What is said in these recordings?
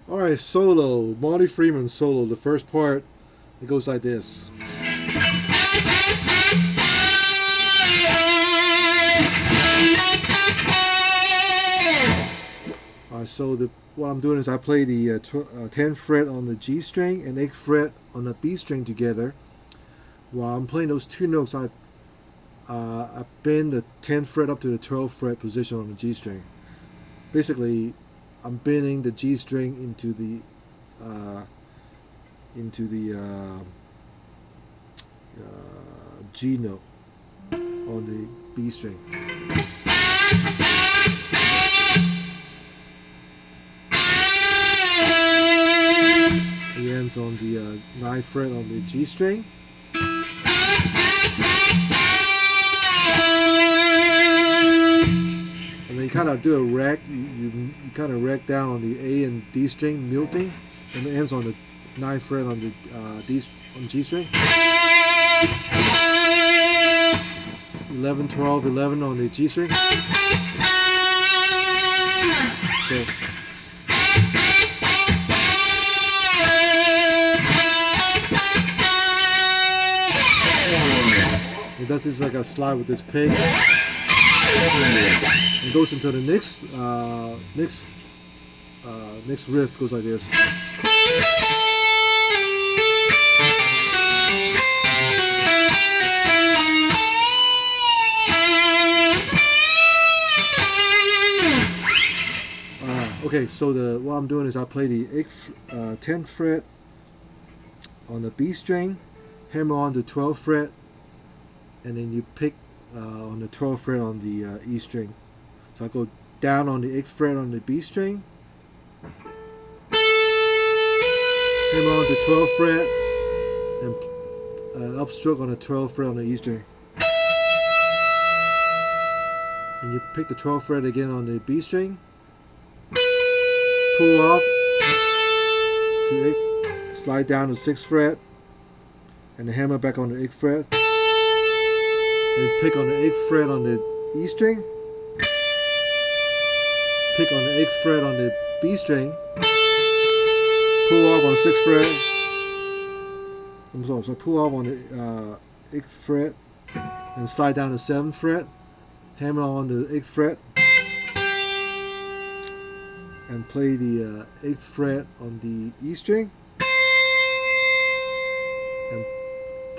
Alright, solo. Marty Friedman solo. The first part, it goes like this. Alright, so what I'm doing is I play the 10th fret on the G string and 8th fret on the B string together. While I'm playing those two notes, I bend the 10th fret up to the 12th fret position on the G string. Basically, I'm bending the G string into the G note on the B string. The end on the 9th fret on the G string. And then you kind of do a rack. You kind of rack down on the A and D string muting, and it ends on the 9th fret on the G string. 11, 12, 11 on the G string. So it does this like a slide with this pick. It goes into the next riff goes like this. Okay, so what I'm doing is I play the 10th fret on the B string, hammer on the 12th fret, and then you pick on the 12th fret on the E string. So I go down on the 8th fret on the B string, hammer on the 12th fret, and upstroke on the 12th fret on the E string. And you pick the 12th fret again on the B string, pull off to 8th, slide down to 6th fret, and the hammer back on the 8th fret. And pick on the 8th fret on the E string, pick on the 8th fret on the B string, pull off on the 6th fret. So pull off on the 8th fret and slide down to 7th fret, hammer on the 8th fret, and play the 8th fret on the E string, and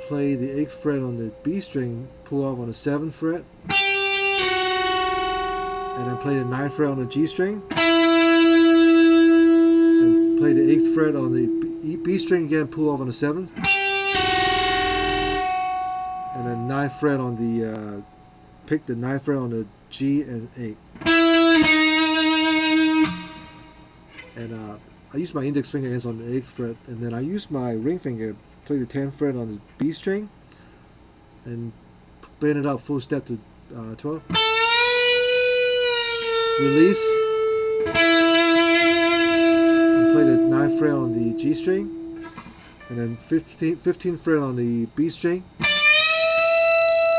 play the 8th fret on the B string, pull off on the 7th fret, and then play the 9th fret on the G string, and play the 8th fret on the B string again, pull off on the 7th, and then 9th fret on the pick the 9th fret on the G and 8. And I use my index finger ends on the 8th fret, and then I use my ring finger, play the 10th fret on the B string, and bend it up full step to 12. Release, and play the 9th fret on the G string, and then 15th fret on the B string,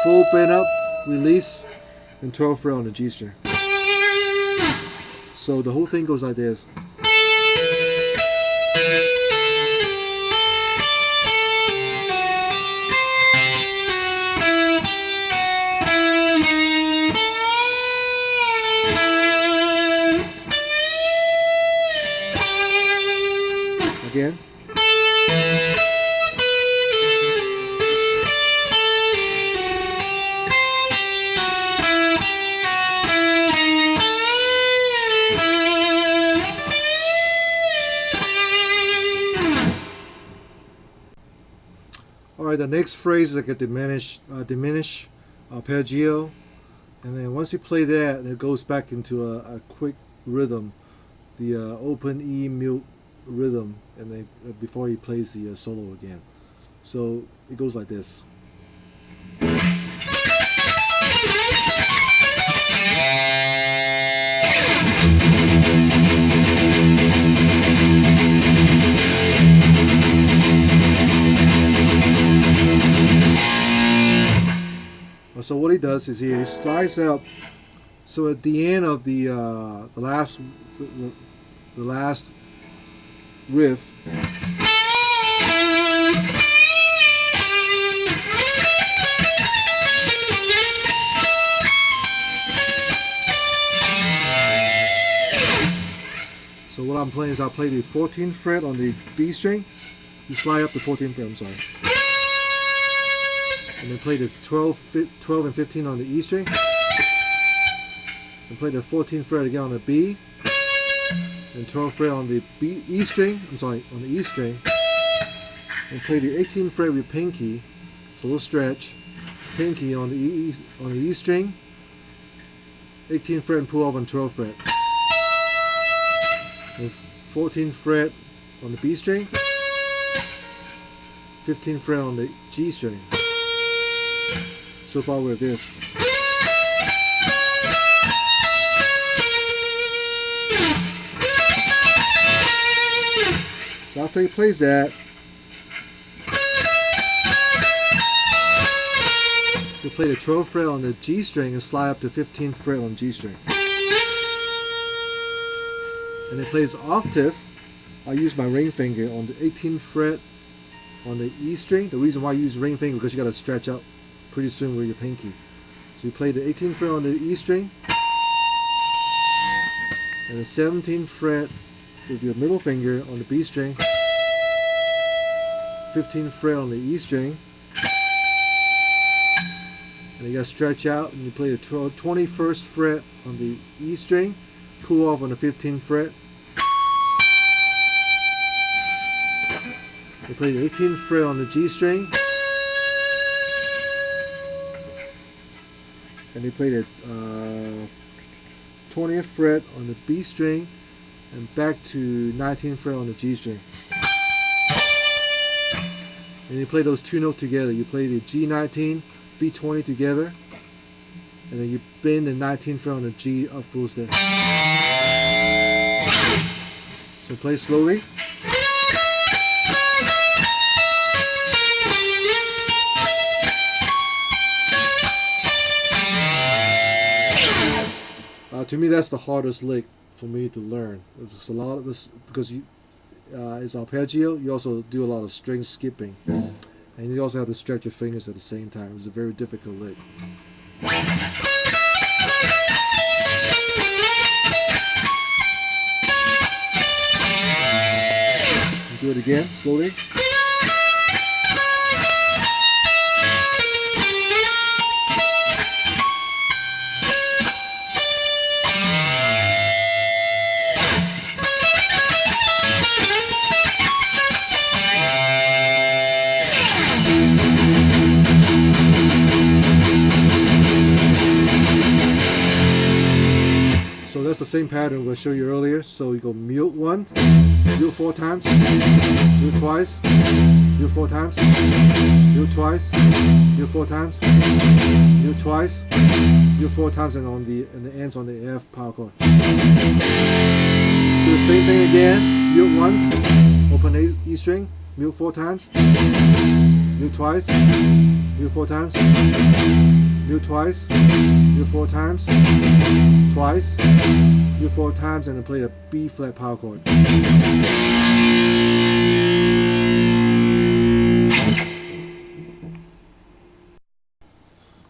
full bend up, release, and 12th fret on the G string. So the whole thing goes like this. Again. Alright, the next phrase is like a diminished arpeggio, and then once you play that, it goes back into a quick rhythm, the open E mute rhythm, and then before he plays the solo again. So it goes like this. So what he does is he slides up. So at the end of the last riff. So what I'm playing is I play the 14th fret on the B string. You slide up the 14th fret, I'm sorry. And then play this 12 and 15 on the E string. And play the 14th fret again on the B. And 12th fret on the E string, on the E string. And play the 18th fret with pinky. It's a little stretch. Pinky on the E string. 18th fret and pull off on 12th fret. And 14th fret on the B string, 15th fret on the G string. So far we have this. So after he plays that, he'll play the 12th fret on the G string and slide up to 15th fret on G string. And it plays octave. I use my ring finger on the 18th fret on the E string. The reason why I use ring finger because you got to stretch out pretty soon with your pinky. So you play the 18th fret on the E string and the 17th fret with your middle finger on the B string, 15th fret on the E string, and you got to stretch out and you play the 21st fret on the E string, pull off on the 15th fret. You play the 18th fret on the G string, and they play the 20th fret on the B string, and back to 19th fret on the G string. And you play those two notes together. You play the G19, B20 together, and then you bend the 19th fret on the G up full step. So play slowly. To me, that's the hardest lick for me to learn. There's a lot of this because it's arpeggio. You also do a lot of string skipping, and you also have to stretch your fingers at the same time. It's a very difficult lick. Do it again, slowly. So that's the same pattern we'll show you earlier. So you go mute once, mute 4 times, mute twice, mute 4 times, mute twice, mute 4 times, mute twice, mute 4 times, and the ends on the F power chord. Do the same thing again. Mute once, open E string, mute 4 times, mute twice, mute 4 times, mute twice, mute 4 times, twice, mute 4 times, and then play the B flat power chord.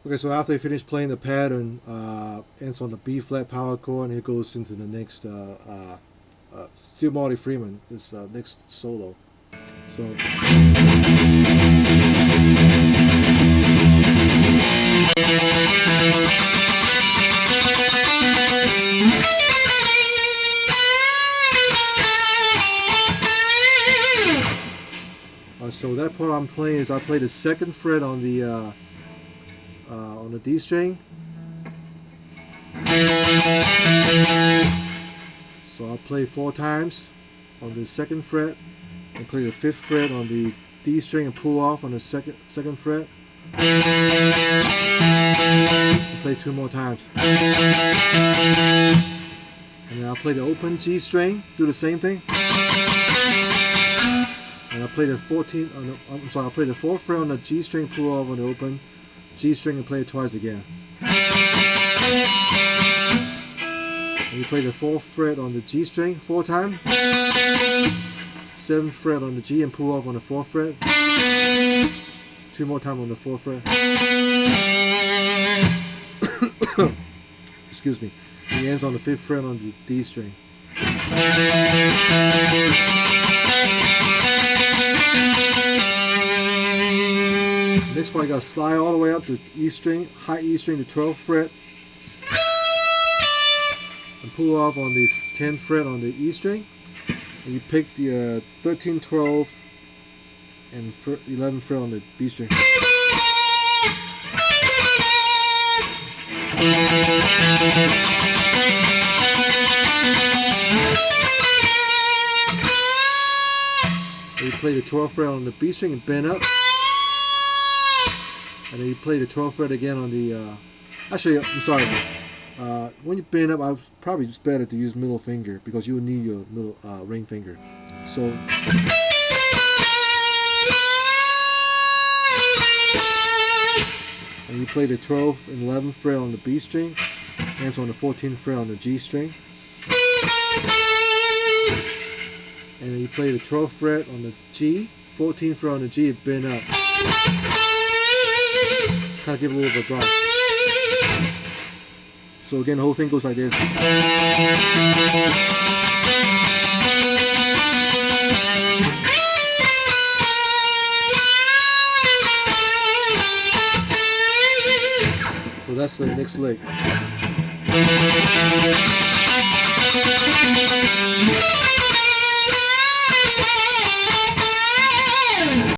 Okay, so after you finish playing the pattern, ends on the B flat power chord, and it goes into the next, still Marty Friedman, this next solo. So. So that part I'm playing is I play the 2nd fret on the D string. So I'll play 4 times on the 2nd fret, and play the 5th fret on the D string and pull off on the second fret. And play 2 more times. And then I'll play the open G string, do the same thing. And I'll play the 14th on the, I'll play the 4th fret on the G string, pull off on the open G string, and play it twice again. And you play the 4th fret on the G string 4 times. 7th fret on the G and pull off on the 4th fret. 2 more times on the 4th fret. Excuse me. It ends on the 5th fret on the D string. Next part, you gotta slide all the way up the E string, high E string, the 12th fret, and pull off on this 10th fret on the E string. And you pick the 13, 12, and 11th fret on the B string. And you play the 12th fret on the B string and bend up. And then you play the 12th fret again on the... actually, I'm sorry. When you bend up, it's probably just better to use middle finger because you will need your middle ring finger. So... and you play the 12th and 11th fret on the B string, and it's on the 14th fret on the G string. And then you play the 12th fret on the G, 14th fret on the G, and bend up. Kind of give a little vibrato. So again, the whole thing goes like this. So that's the next lick.